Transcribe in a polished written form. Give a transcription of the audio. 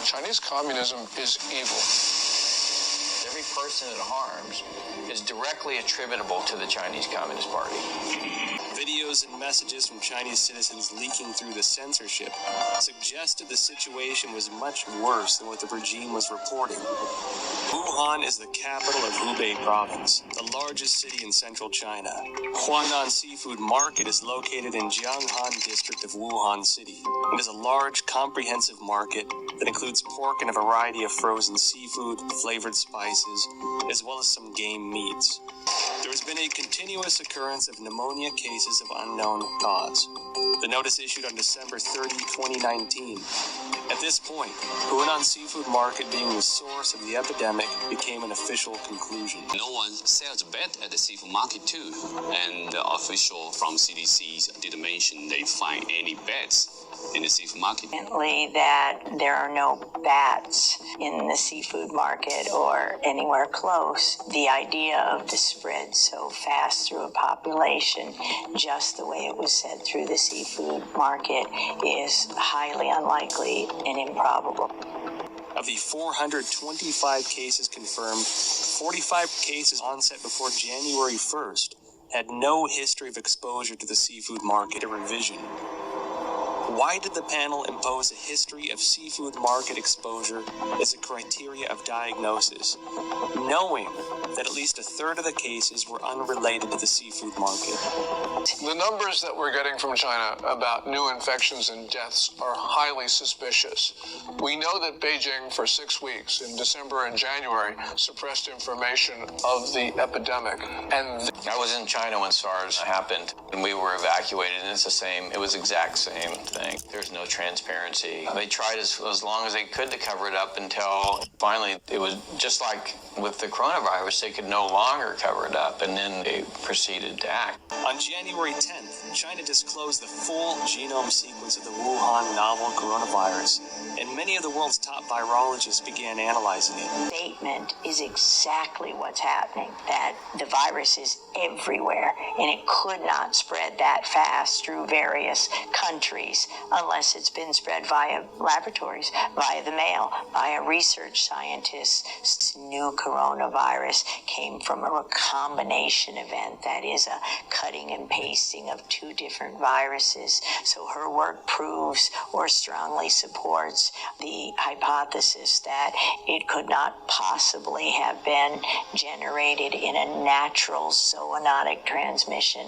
Chinese communism is evil. Every person it harms is directly attributable to the Chinese Communist Party. Videos and messages from Chinese citizens leaking through the censorship suggested the situation was much worse than what the regime was reporting. Wuhan is the capital of Hubei province, the largest city in central China. Huanan Seafood Market is located in Jianghan district of Wuhan City. It is a large, comprehensive market that includes pork and a variety of frozen seafood, flavored spices, as well as some game meats. There has been a continuous occurrence of pneumonia cases of unknown cause. The notice issued on December 30, 2019. At this point, Huanan Seafood Market being the source of the epidemic became an official conclusion. No one sells bed at the seafood market too, and the official from CDC didn't mention they find any beds in the seafood market. That there are no bats in the seafood market or anywhere close. The idea of the spread so fast through a population, just the way it was said through the seafood market, is highly unlikely and improbable. Of the 425 cases confirmed, 45 cases onset before January 1st had no history of exposure to the seafood market or revision. Why did the panel impose a history of seafood market exposure as a criteria of diagnosis, knowing that at least a third of the cases were unrelated to the seafood market? The numbers that we're getting from China about new infections and deaths are highly suspicious. We know that Beijing, for 6 weeks in December and January, suppressed information of the epidemic. And I was in China when SARS happened, and we were evacuated, and it was exact same thing. There's no transparency. They tried as long as they could to cover it up until finally it was just like with the coronavirus, they could no longer cover it up, and then they proceeded to act. On January 10th, China disclosed the full genome sequence of the Wuhan novel coronavirus, and many of the world's top virologists began analyzing it. Statement is exactly what's happening, that the virus is everywhere, and it could not spread that fast through various countries unless it's been spread via laboratories, via the mail, via research scientists. This new coronavirus came from a recombination event, that is a cutting and pasting of two different viruses. So her work proves or strongly supports the hypothesis that it could not possibly have been generated in a natural zoonotic transmission.